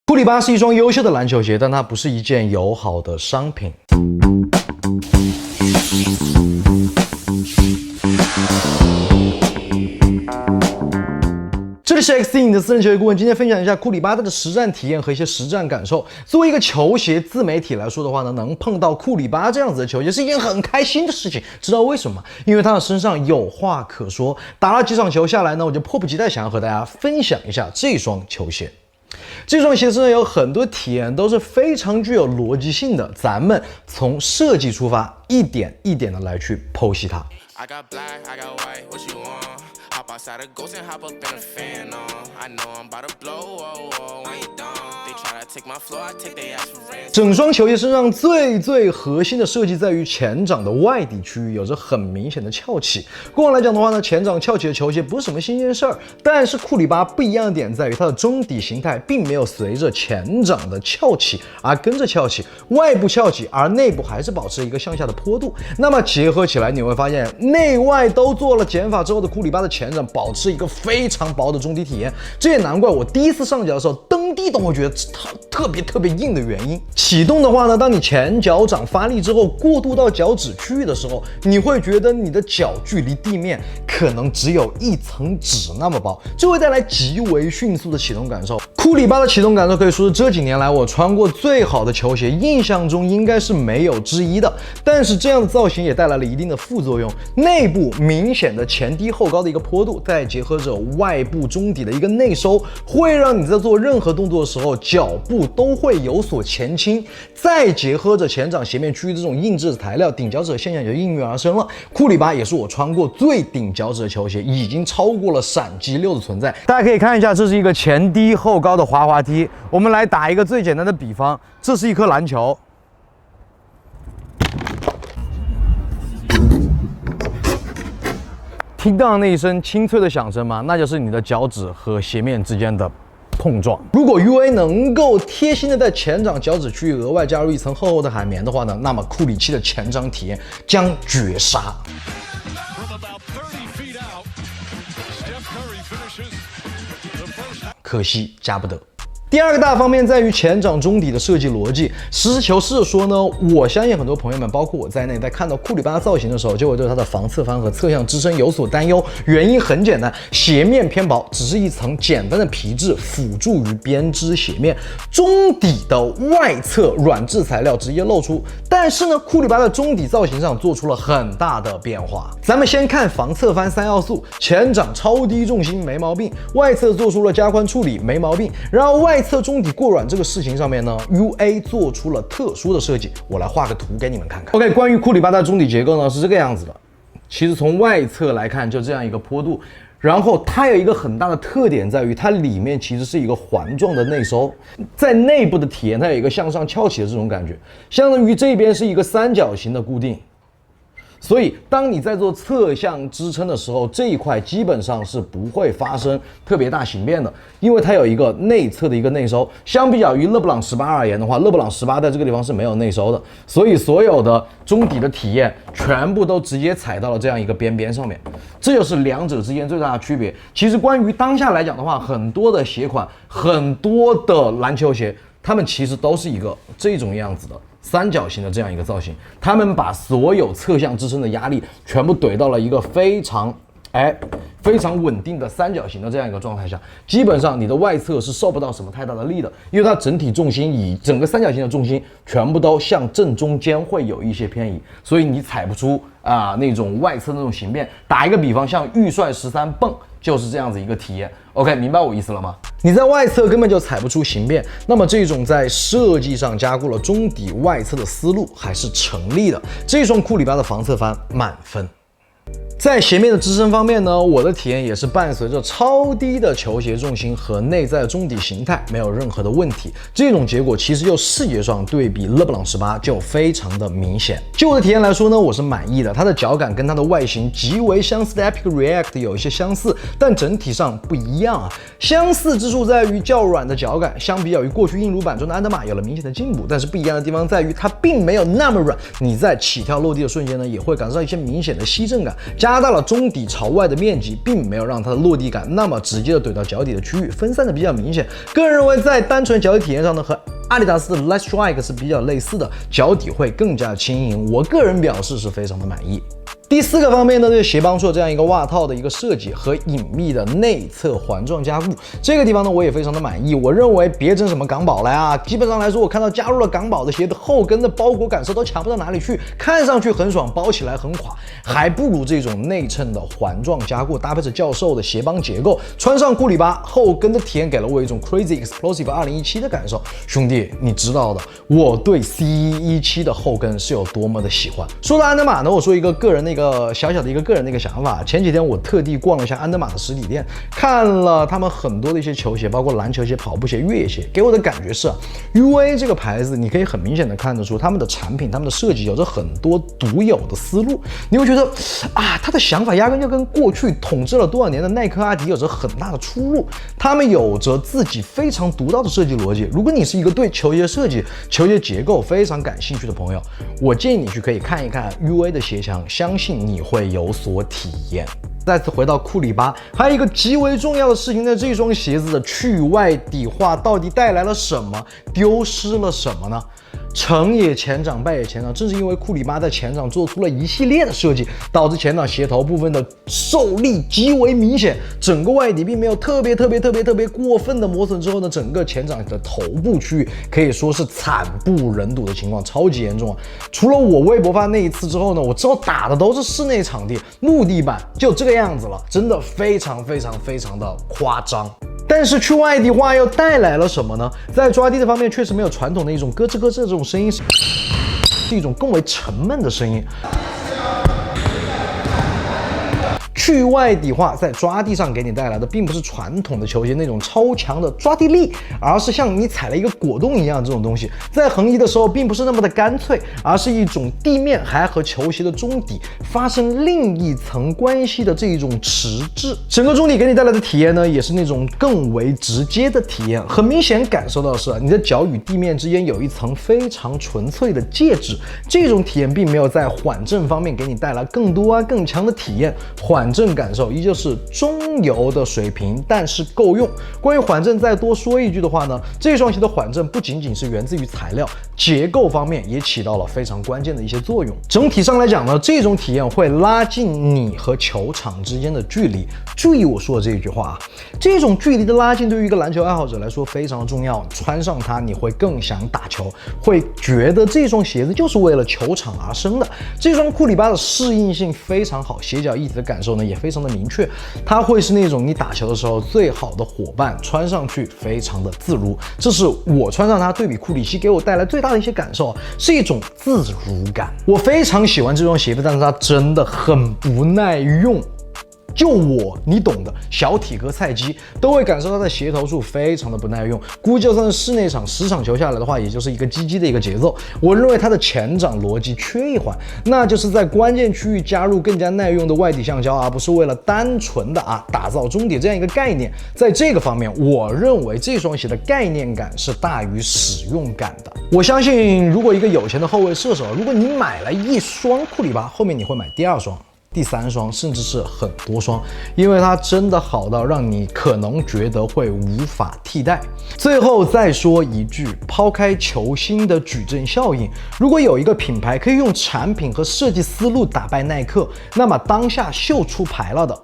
库里巴是一双优秀的篮球鞋，但它不是一件友好的商品。这里是 XC 你的私人球鞋顾问，今天分享一下库里巴的实战体验和一些实战感受。作为一个球鞋自媒体来说的话呢，能碰到库里巴这样子的球鞋是一件很开心的事情。知道为什么吗？因为他的身上有话可说。打了几场球下来呢，我就迫不及待想要和大家分享一下这双球鞋。这双鞋身上有很多体验都是非常具有逻辑性的，咱们从设计出发，一点一点的来去剖析它。Outside a ghost and hop up in a fan on. I know I'm about to blow, oh, oh, when you done. They try to take my floor, I take their ass for ransom. 整双球鞋身上最核心的设计在于前掌的外底区域有着很明显的翘起。过往来讲的话呢，前掌翘起的球鞋不是什么新鲜事儿，但是库里巴不一样的点在于它的中底形态并没有随着前掌的翘起而跟着翘起，外部翘起，而内部还是保持一个向下的坡度。那么结合起来，你会发现内外都做了减法之后的库里巴的前掌保持一个非常薄的中底体验，这也难怪我第一次上脚的时候蹬地都会觉得它特别硬的原因。启动的话呢，当你前脚掌发力之后过渡到脚趾区域的时候，你会觉得你的脚距离地面可能只有一层纸那么薄，这会带来极为迅速的启动感受。库里巴的启动感受可以说是这几年来我穿过最好的球鞋，印象中应该是没有之一的。但是这样的造型也带来了一定的副作用，内部明显的前低后高的一个坡度，再结合着外部中底的一个内收，会让你在做任何动作的时候脚步都会有所前倾，再结合着前掌鞋面区域这种硬质的材料，顶脚趾的现象也就应运而生了。库里巴也是我穿过最顶脚趾的球鞋，已经超过了闪击6的存在。大家可以看一下，这是一个前低后高的滑滑梯。我们来打一个最简单的比方，这是一颗篮球。听到那一声清脆的响声吗？那就是你的脚趾和鞋面之间的碰撞。如果 UA 能够贴心的在前掌脚趾区域额外加入一层厚厚的海绵的话呢，那么库里7的前掌体验将绝杀。可惜加不得。第二个大方面在于前掌中底的设计逻辑。实事求是的说呢，我相信很多朋友们，包括我在内，在看到库里巴造型的时候，就会对它的防侧翻和侧向支撑有所担忧。原因很简单，鞋面偏薄，只是一层简单的皮质辅助于编织鞋面，中底的外侧软质材料直接露出。但是呢，库里巴的中底造型上做出了很大的变化。咱们先看防侧翻3要素，前掌超低重心没毛病，外侧做出了加宽处理没毛病，然后外侧中底过软这个事情上面呢 ，UA 做出了特殊的设计，我来画个图给你们看看。OK， 关于库里巴的中底结构呢是这个样子的，其实从外侧来看就这样一个坡度，然后它有一个很大的特点在于它里面其实是一个环状的内收，在内部的体验它有一个向上翘起的这种感觉，相当于这边是一个三角形的固定。所以，当你在做侧向支撑的时候，这一块基本上是不会发生特别大形变的，因为它有一个内侧的一个内收。相比较于勒布朗18而言的话，勒布朗18在这个地方是没有内收的，所以所有的中底的体验全部都直接踩到了这样一个边边上面，这就是两者之间最大的区别。其实关于当下来讲的话，很多的鞋款，很多的篮球鞋，它们其实都是一个这种样子的。三角形的这样一个造型，他们把所有侧向支撑的压力全部怼到了一个非常稳定的三角形的这样一个状态下，基本上你的外侧是受不到什么太大的力的，因为它整体重心以整个三角形的重心全部都向正中间会有一些偏移，所以你踩不出那种外侧那种形变。打一个比方，像预帅13蹦就是这样子一个体验。OK， 明白我意思了吗？你在外侧根本就踩不出形变，那么这种在设计上加固了中底外侧的思路还是成立的。这双库里巴的防侧翻满分。在鞋面的支撑方面呢，我的体验也是伴随着超低的球鞋重心和内在的中底形态没有任何的问题。这种结果其实就视觉上对比勒布朗18就非常的明显。就我的体验来说呢，我是满意的。它的脚感跟它的外形极为相似的 Epic React 有一些相似，但整体上不一样啊。相似之处在于较软的脚感，相比较于过去硬乳板中的安德玛有了明显的进步。但是不一样的地方在于它并没有那么软，你在起跳落地的瞬间呢，也会感受到一些明显的吸震感。加加大了中底朝外的面积，并没有让它的落地感那么直接的怼到脚底的区域，分散的比较明显。个人认为，在单纯脚底体验上呢，和阿迪达斯的 Light Strike 是比较类似的，脚底会更加轻盈。我个人表示是非常的满意。第4个方面呢，就是鞋帮处这样一个袜套的一个设计和隐秘的内侧环状加固，这个地方呢我也非常的满意。我认为别整什么港宝来啊，基本上来说，我看到加入了港宝的鞋的后跟的包裹感受都强不到哪里去，看上去很爽，包起来很垮，还不如这种内衬的环状加固搭配着较瘦的鞋帮结构，穿上库里巴后跟的体验给了我一种 Crazy Explosive 2017的感受。兄弟，你知道的，我对 CE17的后跟是有多么的喜欢。说到安德玛呢，我说一个个人小小的一个个人的一个想法。前几天我特地逛了一下安德玛的实体店，看了他们很多的一些球鞋，包括篮球鞋、跑步鞋、越野鞋，给我的感觉是UA 这个牌子，你可以很明显的看得出他们的产品、他们的设计有着很多独有的思路。你会觉得啊，他的想法压根就跟过去统治了多少年的耐克、阿迪有着很大的出入。他们有着自己非常独到的设计逻辑。如果你是一个对球鞋设计、球鞋结构非常感兴趣的朋友，我建议你去可以看一看 UA 的鞋箱，相信你会有所体验。再次回到库里巴，还有一个极为重要的事情，在这双鞋子的去外底化到底带来了什么，丢失了什么呢？成也前掌，败也前掌。正是因为库里巴在前掌做出了一系列的设计，导致前掌鞋头部分的受力极为明显，整个外底并没有特别过分的磨损之后呢，整个前掌的头部区域可以说是惨不忍睹的情况，超级严重啊！除了我微博发那一次之后呢，我之后打的都是室内场地，木地板就这个样子了，真的非常的夸张。但是去外底化又带来了什么呢？在抓地的方面，确实没有传统的一种咯吱咯吱的这种声音，是一种更为沉闷的声音。去外底化在抓地上给你带来的，并不是传统的球鞋那种超强的抓地力，而是像你踩了一个果冻一样这种东西，在横移的时候并不是那么的干脆，而是一种地面还和球鞋的中底发生另一层关系的这一种迟滞。整个中底给你带来的体验呢，也是那种更为直接的体验。很明显感受到的是，你的脚与地面之间有一层非常纯粹的介质，这种体验并没有在缓震方面给你带来更多更强的体验。缓震感受依旧是中游的水平，但是够用。关于缓震再多说一句的话呢，这双鞋的缓震不仅仅是源自于材料，结构方面也起到了非常关键的一些作用。整体上来讲呢，这种体验会拉近你和球场之间的距离。注意我说的这一句话啊，这种距离的拉近对于一个篮球爱好者来说非常的重要。穿上它，你会更想打球，会觉得这双鞋子就是为了球场而生的。这双库里巴的适应性非常好，鞋脚一体的感受呢也非常的明确，它会是那种你打球的时候最好的伙伴，穿上去非常的自如。这是我穿上它对比库里西给我带来最大的一些感受，是一种自如感。我非常喜欢这双鞋子，但是它真的很不耐用。就我，你懂的，小体格菜鸡都会感受到它的鞋头处非常的不耐用。估计就算是室内场10场球下来的话，也就是一个鸡鸡的一个节奏。我认为它的前掌逻辑缺一环，那就是在关键区域加入更加耐用的外底橡胶，而不是为了单纯的打造中底这样一个概念。在这个方面，我认为这双鞋的概念感是大于使用感的。我相信，如果一个有钱的后卫射手，如果你买了一双库里巴，后面你会买第2双。第3双，甚至是很多双，因为它真的好到让你可能觉得会无法替代。最后再说一句，抛开球星的矩阵效应，如果有一个品牌可以用产品和设计思路打败耐克，那么当下秀出牌了的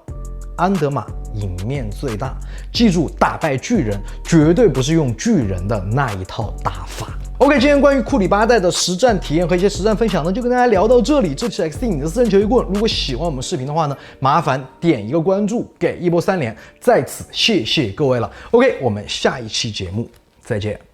安德玛赢面最大。记住，打败巨人绝对不是用巨人的那一套打法。OK， 今天关于库里巴带的实战体验和一些实战分享呢，就跟大家聊到这里。这是 XD 你的私人球衣棍。如果喜欢我们视频的话呢，麻烦点一个关注，给一波3连。在此谢谢各位了。OK， 我们下一期节目再见。